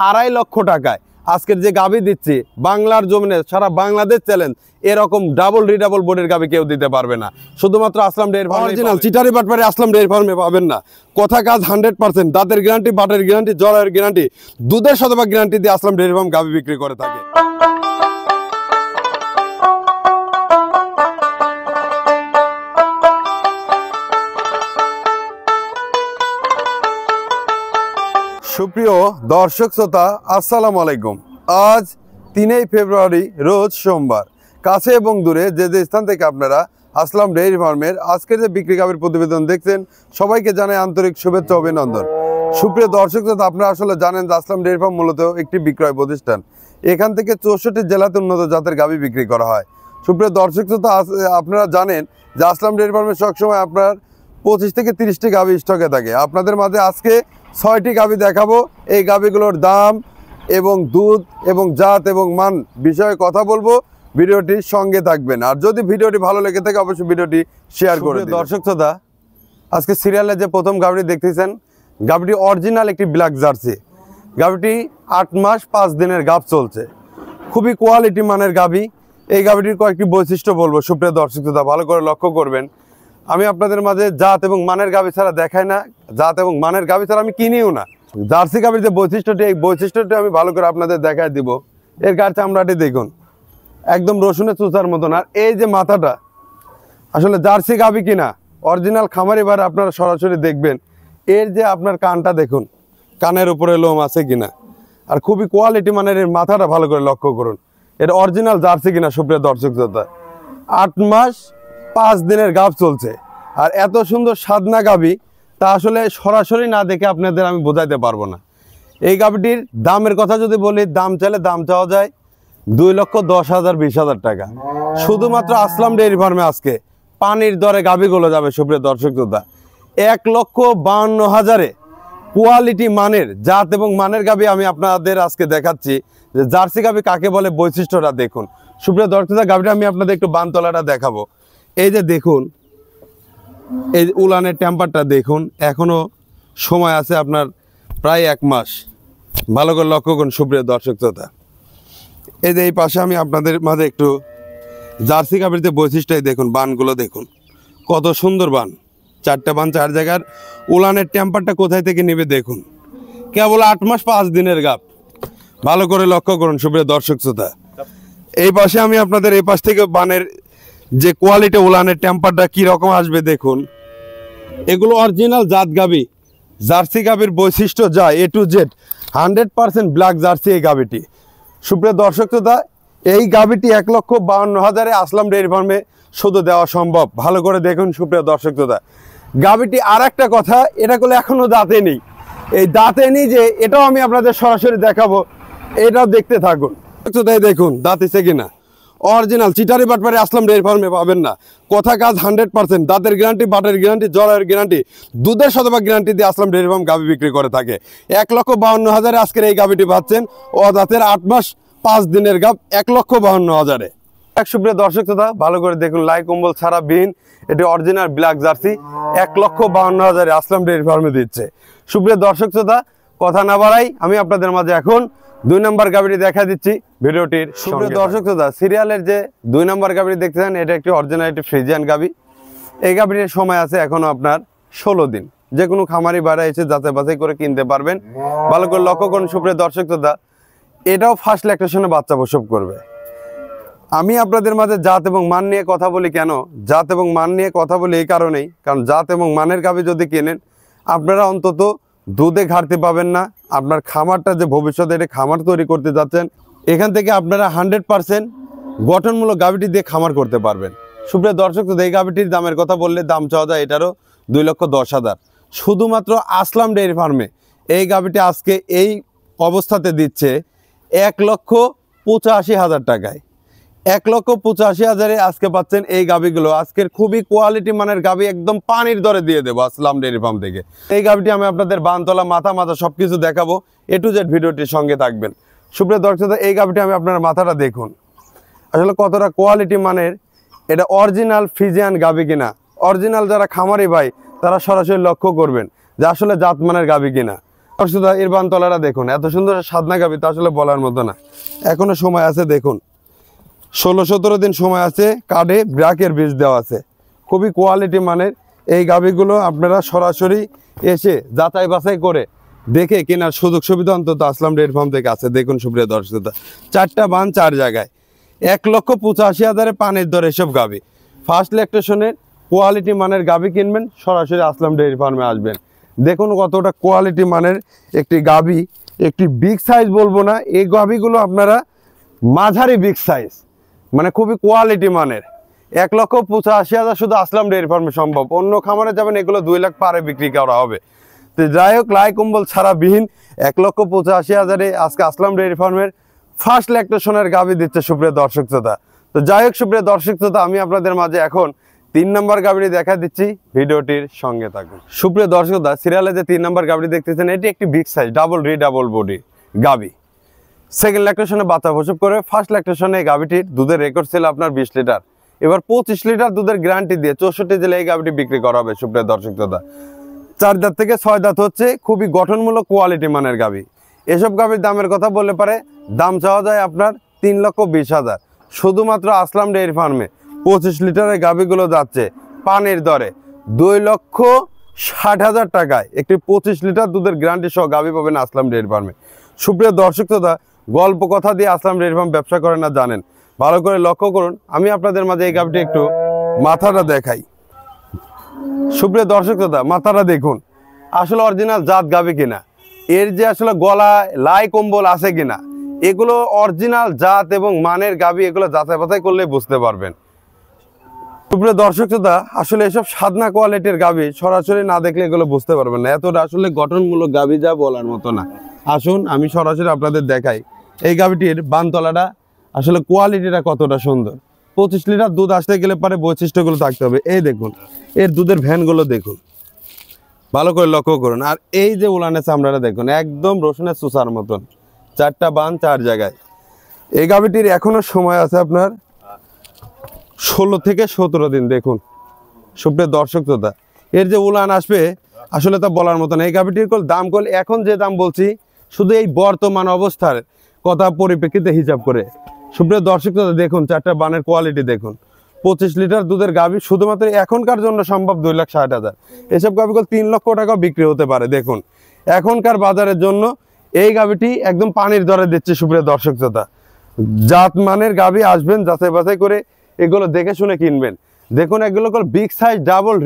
2.5 লক্ষ টাকায় আজকের যে গাভী দিচ্ছি বাংলার জমিনে সারা বাংলাদেশ চ্যালেঞ্জ, এরকম ডাবল রিডাবল বোর্ডের গাভী কেউ দিতে পারবে না, শুধুমাত্র আসলাম ডেয়ারি ফার্ম অরিজিনাল চিটারি বাটপারে আসলাম ডেয়ারি ফার্মে পাবেন না। কথা কাজ 100%, দাঁতের গ্যারান্টি, বাটের গ্যারান্টি, জলের গ্যারান্টি, দুধের শতভাগ গ্যারান্টি দিয়ে আসলাম ডেয়ারি ফার্ম গাভী বিক্রি করে থাকে। সুপ্রিয় দর্শক শ্রোতা, আসসালামু আলাইকুম। আজ 3 ফেব্রুয়ারি রোজ সোমবার। কাছে এবং দূরে যে যে স্থান থেকে আপনারা আসলাম ডেয়ারি ফার্মের আজকের যে বিক্রি গাভীর প্রতিবেদন দেখছেন, সবাইকে জানাই আন্তরিক শুভেচ্ছা অভিনন্দন। সুপ্রিয় দর্শক শ্রোতা, আপনারা আসলে জানেন যে আসলাম ডেয়ারি ফার্ম মূলত একটি বিক্রয় প্রতিষ্ঠান। এখান থেকে 64 জেলাতে উন্নত জাতের গাভী বিক্রি করা হয়। সুপ্রিয় দর্শক শ্রোতা, আপনারা জানেন যে আসলাম ডেয়ারি ফার্মে সবসময় আপনার 25 থেকে 30টি গাভী স্টকে থাকে। আপনাদের মাঝে আজকে 6টি গাভী দেখাবো। এই গাভীগুলোর দাম এবং দুধ এবং জাত এবং মান বিষয়ে কথা বলবো। ভিডিওটির সঙ্গে থাকবেন, আর যদি ভিডিওটি ভালো লেগে থাকে অবশ্যই ভিডিওটি শেয়ার করে দিন। দর্শক শ্রোতা, আজকে সিরিয়ালে যে প্রথম গাভীটি দেখতেছেন, গাভীটি অরিজিনাল একটি ব্ল্যাক জার্সি। গাভীটি 8 মাস 5 দিনের গাভ চলছে, খুবই কোয়ালিটি মানের গাভী। এই গাভীটির কয়েকটি বৈশিষ্ট্য বলবো। সুপ্রিয় দর্শক শ্রোতা, ভালো করে লক্ষ্য করবেন। আমি আপনাদের মাঝে জাত এবং মানের গাভী ছাড়া দেখাই না, জাত এবং মানের গাভী ছাড়া আমি কিনিও না। জার্সি গাভীর যে বৈশিষ্ট্যটি, এই বৈশিষ্ট্যটি আমি ভালো করে আপনাদের দেখাই দিব। এর গায়ের চামড়াটি দেখুন, একদম রসুনের চুচার মতন। আর এই যে মাথাটা, আসলে জার্সি গাভী কিনা অরিজিনাল খামারি বারে আপনারা সরাসরি দেখবেন। এর যে আপনার কানটা দেখুন, কানের উপরে লোম আছে কিনা, আর খুবই কোয়ালিটি মানের এর মাথাটা ভালো করে লক্ষ্য করুন। এটা অরিজিনাল জার্সি কিনা। সুপ্রিয় দর্শক শ্রোতা, 8 মাস 5 দিনের গাভ চলছে, আর এত সুন্দর সাদনা গাভী তা আসলে সরাসরি না দেখে আপনাদের আমি বোঝাইতে পারবো না। এই গাভীটির দামের কথা যদি বলি, দাম চাইলে দাম চাওয়া যায় 2,10,000 20,000 টাকা। শুধুমাত্র আসলাম ডেয়ারি ফার্মে আজকে পানির দরে গাভীগুলো যাবে। সুপ্রিয় দর্শক শ্রোতা, 1,52,000 কোয়ালিটি মানের জাত এবং মানের গাভী আমি আপনাদের আজকে দেখাচ্ছি। যে জার্সি গাভী কাকে বলে, বৈশিষ্ট্যটা দেখুন। সুপ্রিয় দর্শক শ্রোতা, গাভীটা আমি আপনাদের একটু বানতলাটা দেখাবো। এই যে দেখুন, এই উলানের টেম্পারটা দেখুন, এখনো সময় আছে আপনার প্রায় 1 মাস। ভালো করে লক্ষ্য করুন সুপ্রিয় দর্শক শ্রোতা। এই যে এই পাশে আমি আপনাদের মাঝে একটু জার্সি গাভীর যে বৈশিষ্ট্যই দেখুন, বানগুলো দেখুন কত সুন্দর বান, 4টে বান 4 জায়গার। উলানের টেম্পারটা কোথায় থেকে নেবে দেখুন, কেবল 8 মাস 5 দিনের গাভ। ভালো করে লক্ষ্য করুন সুপ্রিয় দর্শক শ্রোতা। এই পাশে আমি আপনাদের এই পাশ থেকে বানের যে কোয়ালিটি, উলানের টেম্পারটা কি রকম আসবে দেখুন। এগুলো অরিজিনাল জাত গাভী, জার্সি গাভীর বৈশিষ্ট্য যা A to Z 100% black jersey এই গাভীটি। সুপ্রিয় দর্শক শ্রোতা, এই গাভীটি 1,52,000 আসলাম ডেয়ারি ফার্মে শুধু দেওয়া সম্ভব। ভালো করে দেখুন সুপ্রিয় দর্শক শ্রোতা। গাভীটি আর একটা কথা, এটা করলে এখনো দাঁতে নেই। এই দাঁতে নেই যে, এটাও আমি আপনাদের সরাসরি দেখাবো, এটাও দেখতে থাকুন। দেখুন দাঁতিছে কিনা। অরিজিনাল চিটারি বাটপারে আসলাম ডেয়ারি ফার্মে পাবেন না। কথা কাজ 100%, দাঁতের গ্যারান্টি, বাটের গ্যারান্টি, জলের গ্যারান্টি, দুধের শতভাগ গ্যারান্টি দিয়ে আসলাম ডেয়ারি ফার্ম গাভী বিক্রি করে থাকে। 1,52,000 আজকের এই গাভীটি পাচ্ছেন। ও দাঁতের 8 মাস 5 দিনের গাভ 1,52,000। সুপ্রিয় দর্শক শ্রোতা, ভালো করে দেখুন, লাই কম্বল ছাড়া বিন, এটি অরিজিনাল ব্ল্যাক জার্সি 1,52,000 আসলাম ডেয়ারি ফার্মে দিচ্ছে। সুপ্রিয় দর্শক শ্রোতা, কথা না বাড়াই আমি আপনাদের মাঝে এখন 2 নম্বর গাভীটি দেখা দিচ্ছি ভিডিওটির। সুপ্রিয় দর্শক শ্রোতা, সিরিয়ালের যে 2 নম্বর গাভীটি দেখতেছেন, এটা একটি অরিজিনাল একটি ফ্রিজিয়ান গাভী। এই গাভীটির সময় আছে এখনো আপনার 16 দিন। যে কোনো খামারি বাড়া এসে যাচাই বাছাই করে কিনতে পারবেন। ভালো করে লক্ষ্য করুন সুপ্রিয় দর্শক শ্রোতা, এটাও ফার্স্ট ল্যাকটেশনে বাচ্চা প্রসব করবে। আমি আপনাদের মাঝে জাত এবং মান নিয়ে কথা বলি কেন? জাত এবং মান নিয়ে কথা বলি এই কারণেই, কারণ জাত এবং মানের গাভী যদি কেনেন, আপনারা অন্তত দুধে ঘাটতি পাবেন না। আপনার খামারটা যে ভবিষ্যতে এটা খামার তৈরি করতে যাচ্ছেন, এখান থেকে আপনারা 100% গঠনমূলক গাভীটি দিয়ে খামার করতে পারবেন। সুপ্রিয় দর্শক, এই গাভীটির দামের কথা বললে দাম চাওয়া যায় এটারও 2,10,000। শুধুমাত্র আসলাম ডেয়ারি ফার্মে এই গাভীটি আজকে এই অবস্থাতে দিচ্ছে 1,85,000 টাকায়। 1,85,000 আজকে পাচ্ছেন এই গাভীগুলো। আজকের খুবই কোয়ালিটি মানের গাভী, একদম পানির দরে দিয়ে দেবো আসলাম ডেয়ারি ফার্ম থেকে। এই গাভীটি আমি আপনাদের বানতলা, মাথা সবকিছু দেখাবো। A to Z ভিডিওটির সঙ্গে থাকবেন। সুপ্রিয় দর্শক, এই গাভীটি আমি আপনার মাথাটা দেখুন, আসলে কতটা কোয়ালিটি মানের। এটা অরিজিনাল ফ্রিজিয়ান গাভী কিনা। অরিজিনাল যারা খামারি ভাই তারা সরাসরি লক্ষ্য করবেন যে আসলে জাত মানের গাভী কিনা। দর্শকরা এর বানতলাটা দেখুন, এত সুন্দর সাদনা গাভী তা আসলে বলার মতো না। এখনো সময় আছে, দেখুন 16-17 দিন সময় আছে, কার্ডে ব্র্যাকের বীজ দেওয়া আছে, খুবই কোয়ালিটি মানের। এই গাভীগুলো আপনারা সরাসরি এসে যাচাই বাছাই করে দেখে কেনার সুযোগ সুবিধা অন্তত আসলাম ডেয়ারি ফার্ম থেকে আছে। দেখুন সুপ্রিয় দর্শকরা, 4টা বান 4 জায়গায়, 1,85,000 পানির দর এসব গাভী। ফার্স্ট ল্যাকটেশনের কোয়ালিটি মানের গাভী কিনবেন, সরাসরি আসলাম ডেয়ারি ফার্মে আসবেন। দেখুন কতটা কোয়ালিটি মানের একটি গাভী, একটি বিগ সাইজ বলবো না, এই গাভীগুলো আপনারা মাঝারি বিগ সাইজ, মানে খুবই কোয়ালিটি মানের। 1,85,000 শুধু আসলাম ডেয়ারি ফার্মে সম্ভব, অন্য খামারে যাবেন এগুলো 2 লাখ পারে বিক্রি করা হবে। তো যাই হোক, লাই কম্বল ছাড়া বিহীন 1,85,000 আজকে আসলাম ডেয়ারি ফার্মের ফার্স্ট ল্যাকটেশনের গাভী দিচ্ছে সুপ্রিয় দর্শক শ্রোতা। তো যাই হোক সুপ্রিয় দর্শক শ্রোতা, আমি আপনাদের মাঝে এখন 3 নম্বর গাভীটি দেখা দিচ্ছি, ভিডিওটির সঙ্গে থাকুন। সুপ্রিয় দর্শক শ্রোতা, সিরিয়ালে যে 3 নম্বর গাভীটি দেখতেছেন, এটি একটি বিগ সাইজ ডাবল বডি গাভী। সেকেন্ড ল্যাকটেশনে বাচ্চা প্রসব করে ফার্স্ট ল্যাকটেশনে এই গাভীটির দুধের রেকর্ড ছিল আপনার 20 লিটার, এবার 25 লিটার দুধের গ্যারান্টি দিয়ে 64 জেলায় এই গাভীটি বিক্রি করা হবে সুপ্রিয় দর্শক শ্রোতা। 4 দাঁত থেকে 6 দাঁত হচ্ছে, খুবই গঠনমূলক কোয়ালিটি মানের গাভী। এসব গাভীর দামের কথা বললে পারে দাম চাওয়া যায় আপনার 3,20,000। শুধুমাত্র আসলাম ডেয়ারি ফার্মে 25 লিটারের গাভীগুলো যাচ্ছে পানির দরে 2,60,000 টাকায়। একটি 25 লিটার দুধের গ্যারান্টি সহ গাভী পাবেন আসলাম ডেয়ারি ফার্মে। সুপ্রিয় দর্শক শ্রোতা, গল্প কথা দিয়ে আসলাম ডেয়ারি ফার্ম ব্যবসা করে না জানেন, ভালো করে লক্ষ্য করুন। আমি আপনাদের মাঝে এই গাভীটি একটু মাথাটা দেখাই। সুপ্রিয় দর্শক শ্রোতা, মাথাটা দেখুন, আসলে অরিজিনাল জাত গাভী কিনা, এর যে আসলে গলায় লাই কম্বল আছে কিনা, এগুলো অরিজিনাল জাত এবং মানের গাভী, এগুলো যাচাই বাছাই করলে বুঝতে পারবেন। সুপ্রিয় দর্শক শ্রোতা, আসলে এসব সাদনা কোয়ালিটির গাভী সরাসরি না দেখলে এগুলো বুঝতে পারবেন না, এতটা আসলে গঠনমূলক গাভী যা বলার মতো না। আসুন আমি সরাসরি আপনাদের দেখাই এই গাভীটির বানতলাটা, আসলে কোয়ালিটিটা কতটা সুন্দর। 25 লিটার দুধ আসতে গেলে পরে বৈশিষ্ট্যগুলো থাকতে হবে। এই দেখুন, এর দুধের ভ্যানগুলো দেখুন, ভালো করে লক্ষ্য করুন। আর এই যে উলানের চামড়াটা দেখুন, একদম রসুনের চুষার মতন, 4টা বান 4 জায়গায়। এই গাভীটির এখনো সময় আছে আপনার 16 থেকে 17 দিন। দেখুন সুপ্রিয় দর্শক শ্রোতা, এর যে উলান আসবে আসলে তা বলার মতন। এই গাভীটির দাম এখন যে দাম বলছি, শুধু এই বর্তমান অবস্থার কথা পরিপ্রেক্ষিতে হিসাব করে। সুপ্রিয় দর্শক শ্রোতা, দেখুন 4টা বানের কোয়ালিটি দেখুন, 25 লিটার দুধের গাভী শুধুমাত্র এখনকার জন্য সম্ভব 2,60,000। এসব গাভীগুলো 3 লক্ষ টাকা বিক্রি হতে পারে। দেখুন এখনকার বাজারের জন্য এই গাভীটি একদম পানির দরে দিচ্ছে সুপ্রিয় দর্শক শ্রোতা। জাত মানের গাভী আসবেন, যাচাই বাছাই করে এগুলো দেখে শুনে কিনবেন। দেখুন এগুলো বিগ সাইজ ডাবল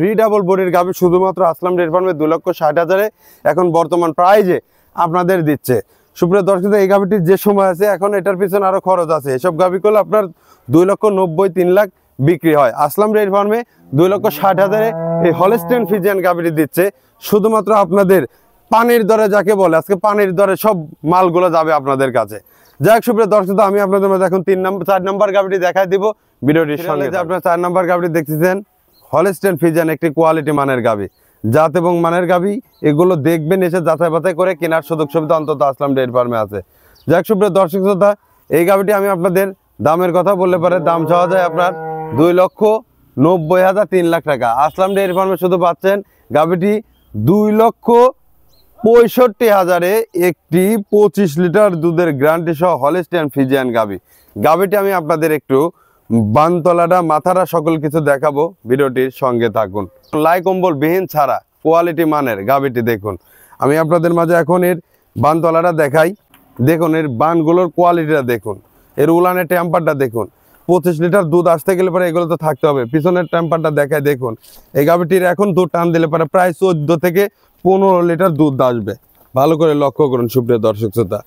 বডির গাভী শুধুমাত্র আসলাম ডেয়ারি ফার্মে 2,60,000 এখন বর্তমান প্রাইজে আপনাদের দিচ্ছে। সুপ্রিয় দর্শক, এই গাভীটির যে সময় আছে এখন, এটার পিছনে আরো খরচ আছে। এসব গাভীগুলো আপনার 2,90,000 3 লাখ বিক্রি হয়। আসলাম ডেয়ারি ফার্মে 2,60,000 এই হলস্টেইন ফ্রিজিয়ান গাভীটি দিচ্ছে শুধুমাত্র আপনাদের পানির দরে, যাকে বলে আজকে পানির দরে সব মালগুলো যাবে আপনাদের কাছে। যাই হোক সুপ্রিয় দর্শক, আমি আপনাদের মধ্যে এখন 4 নম্বর গাভীটি দেখাই দিব ভিডিওটির সঙ্গে। আপনার 4 নম্বর গাভীটি দেখতেছেন, হলস্টেইন ফ্রিজিয়ান একটি কোয়ালিটি মানের গাভী, জাত এবং মানের গাভী। এগুলো দেখবেন, এসে যাচাই বাছাই করে কেনার সুযোগ সুবিধা অন্তত আসলাম ডেয়ারি ফার্মে আছে। যাই হোক সুপ্রিয় দর্শক শ্রোতা, এই গাভীটি আমি আপনাদের দামের কথা বললে পারে দাম চাওয়া যায় আপনার 2,90,000 3 লাখ টাকা। আসলাম ডেয়ারি ফার্মে শুধু পাচ্ছেন গাভীটি 2,65,000 একটি 25 লিটার দুধের গ্যারান্টি সহ হলস্টেইন ফ্রিজিয়ান গাভী। গাভীটি আমি আপনাদের একটু বানতলাটা মাথাটা সকল কিছু দেখাবো, ভিডিওটির সঙ্গে থাকুন। লাই কম্বল বিহীন ছাড়া কোয়ালিটি মানের গাভীটি দেখুন। আমি আপনাদের মাঝে এখন এর বানতলাটা দেখাই। দেখুন এর বানগুলোর কোয়ালিটিটা দেখুন, এর উলানের টেম্পারটা দেখুন। 25 লিটার দুধ আসতে গেলে পরে এগুলো তো থাকতে হবে। পিছনের টেম্পারটা দেখায় দেখুন, এই গাভীটির এখন দুধ টান দিলে পরে প্রায় 14 থেকে 15 লিটার দুধ আসবে। ভালো করে লক্ষ্য করুন সুপ্রিয় দর্শক শ্রোতা,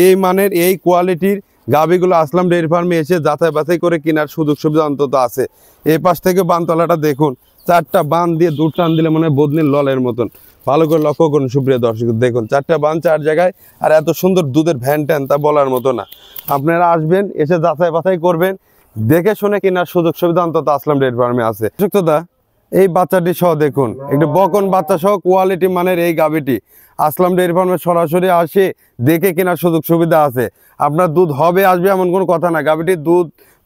এই মানের এই কোয়ালিটির গাভীগুলো আসলাম ডেয়ারি ফার্মে এসে যাচাই বাছাই করে কেনার সুযোগ সুবিধা অন্তত আছে। এই পাশ থেকে বানতলাটা দেখুন, 4টা বান দিয়ে দুধ টান দিলে মনে হয় বদনির ললের মতন। ভালো করে লক্ষ্য করুন সুপ্রিয় দর্শক, দেখুন 4টা বান 4 জায়গায়, আর এত সুন্দর দুধের ভ্যান ট্যান তা বলার মতো না। আপনারা আসবেন, এসে যাচাই বাছাই করবেন, দেখে শুনে কেনার সুযোগ সুবিধা অন্তত আসলাম ডেয়ারি ফার্মে আছে। দর্শকদা, এই বাচ্চাটি সহ দেখুন, একটু বকন বাচ্চা সহ কোয়ালিটি মানের এই গাভীটি আসলাম ডেয়ারি ফার্মে সরাসরি আসে দেখে কেনার সুযোগ সুবিধা আছে। আপনার দুধ হবে আসবে এমন কোনো কথা না। গাভীটির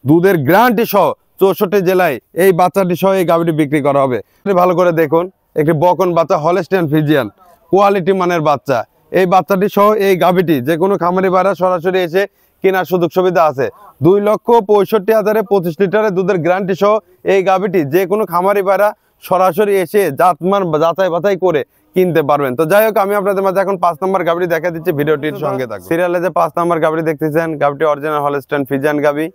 দুধের গ্যারান্টি সহ 64 জেলায় এই বাচ্চাটি সহ এই গাভীটি বিক্রি করা হবে। ভালো করে দেখুন, একটি বকন বাচ্চা হলস্টেইন ফ্রিজিয়ান কোয়ালিটি মানের বাচ্চা, এই বাচ্চাটি সহ এই গাভীটি যে কোনো খামারি ভাইরা সরাসরি এসে কেনার সুযোগ সুবিধা আছে। 2,65,000 25 লিটারের দুধের গ্যারান্টি সহ এই গাভীটি যে কোনো খামারি ভাইরা সরাসরি এসে জাতমান যাচাই বাছাই করে কিনতে পারবেন। তো যাই হোক, আমি আপনাদের মাঝে এখন 5 নম্বর গাভীটি দেখা দিচ্ছি, ভিডিওটির সঙ্গে থাকুন। সিরিয়ালে যে 5 নম্বর গাভীটি দেখতেছেন, গাভীটি অরিজিনাল হলস্টাইন ফ্রিজিয়ান গাভী।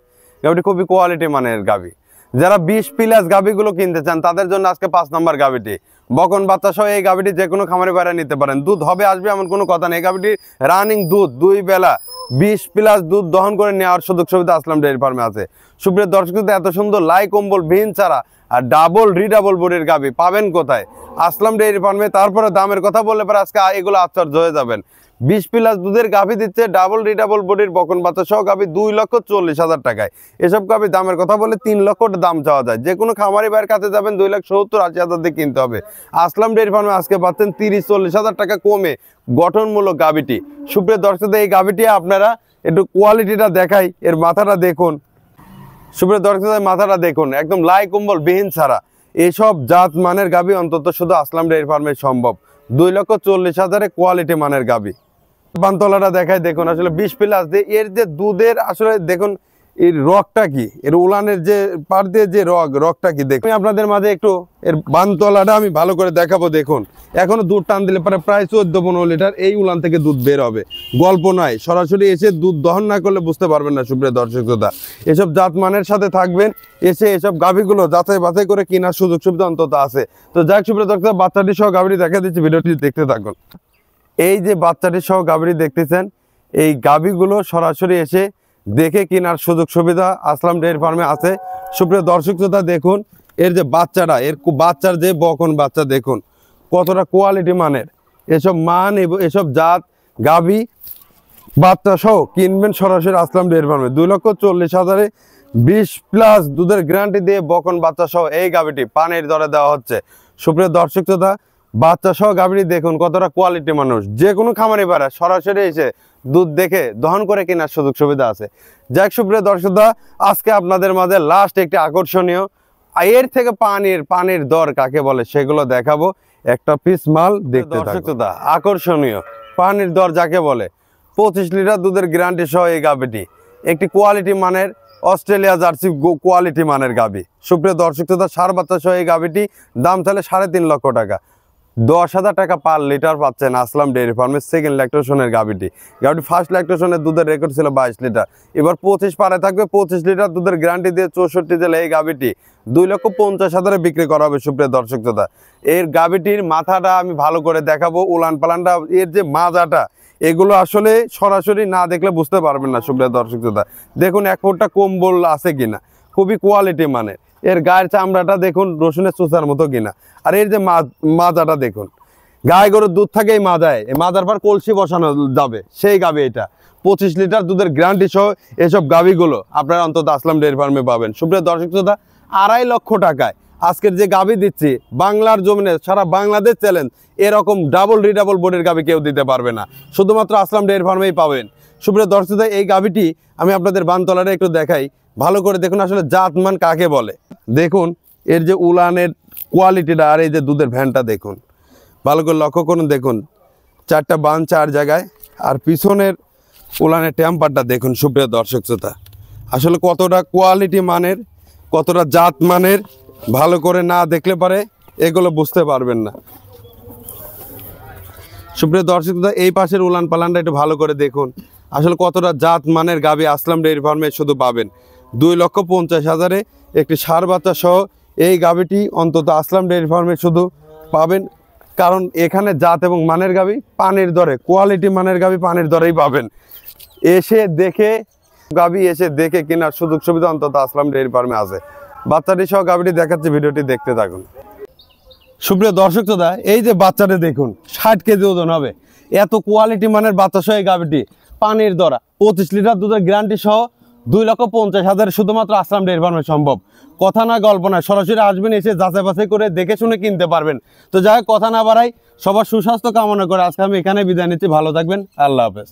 গাভীটি খুবই কোয়ালিটি মানের গাভী। যারা 20+ গাভীগুলো কিনতে চান তাদের জন্য আজকে 5 নম্বর গাভীটি। বকন বাচ্চা সহ এই গাভীটি যে কোনো খামারি ভাইরা নিতে পারেন। দুধ হবে আসবে এমন কোনো কথা নেই। এই গাভীটি রানিং দুধ 2 বেলা 20+ দুধ দহন করে নেওয়ার সুযোগ সুবিধা আসলাম ডেইরি ফার্মে আছে। সুপ্রিয় দর্শক, এত সুন্দর লাই কম্বল বিহীন ছাড়া আর ডাবল রিডাবল বডির গাভী পাবেন কোথায়? আসলাম ডেইরি ফার্মে। তারপরে দামের কথা বললে পরে আজকে এগুলো আশ্চর্য হয়ে যাবেন। 20+ দুধের গাভী দিচ্ছে ডাবল রিডাবল বডির বকন বাচ্চা সহ গাভী 2,40,000 টাকায়। এসব গাভী দামের কথা বলে 3 লক্ষ দাম চাওয়া যায়। যে কোনো খামারি ভাইয়ের কাছে যাবেন 2,70,000-80,000 দিয়ে কিনতে হবে। আসলাম ডেইরি ফার্মে আজকে পাচ্ছেন 30-40,000 টাকা কমে গঠনমূলক গাভীটি। সুপ্রিয় দর্শক, এই গাভীটি আপনারা একটু কোয়ালিটিটা দেখাই, এর মাথাটা দেখুন। সুপ্রিয় দর্শক, মাথাটা দেখুন, একদম লাই কম্বল বিহীন ছাড়া। এসব জাত মানের গাভী অন্তত শুধু আসলাম ডেইরি ফার্মে সম্ভব। 2,40,000 কোয়ালিটি মানের গাভী। বানতলাটা দেখাই দেখুন, আসলে 20+ দিয়ে এর যে দুধের আসলে দেখুন এর রগটা কি, এর উলানের যে পার দিয়ে যে রগটা কি দেখুন। আমি আপনাদের মাঝে একটু এর বানতলাটা আমি ভালো করে দেখাবো। দেখুন, এখনো দুধ টান দিলে পরে প্রায় 14-15 লিটার এই উলান থেকে দুধ বের হবে। গল্প নয়, সরাসরি এসে দুধ দহন না করলে বুঝতে পারবেন না। সুপ্রিয় দর্শক শ্রোতা, এসব জাত মানের সাথে থাকবেন, এসে এসব গাভীগুলো যাচাই বাছাই করে কেনার সুযোগ সুবিধা অন্তত আছে। তো যাক সুপ্রিয় দর্শক, বাচ্চাটি সহ গাভীটি দেখা দিচ্ছি, ভিডিওটি দেখতে থাকুন। এই যে বাচ্চাটি সহ গাভীটি দেখতেছেন, এই গাভীগুলো সরাসরি এসে দেখে কেনার সুযোগ সুবিধা আসলাম ডেইরি ফার্মে আছে। সুপ্রিয় দর্শক শ্রোতা, দেখুন এর যে বাচ্চাটা, এর বাচ্চার যে বকন বাচ্চা দেখুন কতটা কোয়ালিটি মানের। এসব মান এসব জাত গাভী বাচ্চা সহ কিনবেন সরাসরি আসলাম ডেইরি ফার্মে। 2,40,000 20+ দুধের গ্যারান্টি দিয়ে বকন বাচ্চা সহ এই গাভীটি পানির দরে দেওয়া হচ্ছে। সুপ্রিয় দর্শক শ্রোতা, বাচ্চা সহ গাভীটি দেখুন কতটা কোয়ালিটি মানুষ। যে কোনো খামারি ভাড়া সরাসরি এসে দুধ দেখে দহন করে কেনার সুযোগ সুবিধা আছে। যাক সুপ্রিয় দর্শক, আজকে আপনাদের মাঝে লাস্ট একটি আকর্ষণীয়, এর থেকে পানির দর কাকে বলে সেগুলো দেখাবো। একটা পিস মাল দেখতে দর্শক, আকর্ষণীয় পানির দর যাকে বলে। 25 লিটার দুধের গ্যারান্টি সহ এই গাভীটি একটি কোয়ালিটি মানের অস্ট্রেলিয়া জার্সি কোয়ালিটি মানের গাভী। সুপ্রিয় দর্শক, সার বাচ্চা সহ এই গাভীটি দাম চাইলে 3.5 লক্ষ টাকা। 10,000 টাকা পার লিটার পাচ্ছেন আসলাম ডেইরি ফার্মের সেকেন্ড ল্যাকটেশনের গাভীটি। গাভীটি ফার্স্ট ল্যাকটেশনের দুধের রেকর্ড ছিল 22 লিটার, এবার 25 পারে থাকবে। 25 লিটার দুধের গ্যারান্টি দিয়ে 64 জেলা এই গাভীটি 2,50,000 বিক্রি করা হবে। সুপ্রিয় দর্শক, এর গাভীটির মাথাটা আমি ভালো করে দেখাবো, উলান পালানটা, এর যে মাজাটা, এগুলো আসলে সরাসরি না দেখলে বুঝতে পারবেন না। সুপ্রিয় দর্শক, দেখুন 1 ফুটটা কম্বল আছে কিনা, খুবই কোয়ালিটি মানের। এর গায়ের চামড়াটা দেখুন রসুনের চোষার মতো কিনা। আর এর যে মাজাটা দেখুন, গায়ে গরুর দুধ থাকে এই মাজায়, এই মাজার পর কলসি বসানো যাবে সেই গাভী এটা। 25 লিটার দুধের গ্যারান্টি সহ এসব গাভীগুলো আপনারা অন্তত আসলাম ডেইরি ফার্মে পাবেন। সুপ্রিয় দর্শক শ্রোতা, 2.5 লক্ষ টাকায় আজকের যে গাভী দিচ্ছি বাংলার জমিনে সারা বাংলাদেশ চ্যালেঞ্জ, এরকম ডাবল রিডাবল বডির গাভী কেউ দিতে পারবে না, শুধুমাত্র আসলাম ডেইরি ফার্মেই পাবেন। সুপ্রিয় দর্শক, এই গাভীটি আমি আপনাদের বানতলাটা একটু দেখাই ভালো করে। দেখুন আসলে জাতমান কাকে বলে। দেখুন এর যে উলানের কোয়ালিটিটা আর এই যে দুধের ভ্যানটা দেখুন, ভালো করে লক্ষ্য করুন। দেখুন 4টা বান 4 জায়গায়, আর পিছনের উলানের টেম্পারটা দেখুন। সুপ্রিয় দর্শক শ্রোতা, আসলে কতটা কোয়ালিটি মানের, কতটা জাত মানের, ভালো করে না দেখলে পারে এগুলো বুঝতে পারবেন না। সুপ্রিয় দর্শক, এই পাশের উলান পালানটা একটু ভালো করে দেখুন, আসলে কতটা জাত মানের গাভী আসলাম ডেইরি ফার্মে শুধু পাবেন। 2,50,000 একটি সার বাচ্চা সহ এই গাভীটি অন্তত আসলাম ডেইরি ফার্মে শুধু পাবেন। কারণ এখানে জাত এবং মানের গাভী পানির দরে, কোয়ালিটি মানের গাভী পানির দরেই পাবেন। এসে দেখে কেনার সুযোগ সুবিধা অন্তত আসলাম ডেইরি ফার্মে আছে। বাচ্চাটি সহ গাভীটি দেখাচ্ছে, ভিডিওটি দেখতে থাকুন। সুপ্রিয় দর্শক, এই যে বাচ্চাটি দেখুন 60 কেজি ওজন হবে, এত কোয়ালিটি মানের বাচ্চা সহ এই গাভীটি পানির দরা 25 লিটার দুধের গ্যারান্টি সহ 2,50,000 শুধুমাত্র আসলাম ডেইরি ফার্মে সম্ভব। কথা না গল্প না, সরাসরি আসবেন, এসে যাচাই বাছাই করে দেখে শুনে কিনতে পারবেন। তো যাই হোক, কথা না বাড়াই, সবার সুস্বাস্থ্য কামনা করে আজকে আমি এখানে বিদায় নিচ্ছি। ভালো থাকবেন, আল্লাহ হাফেজ।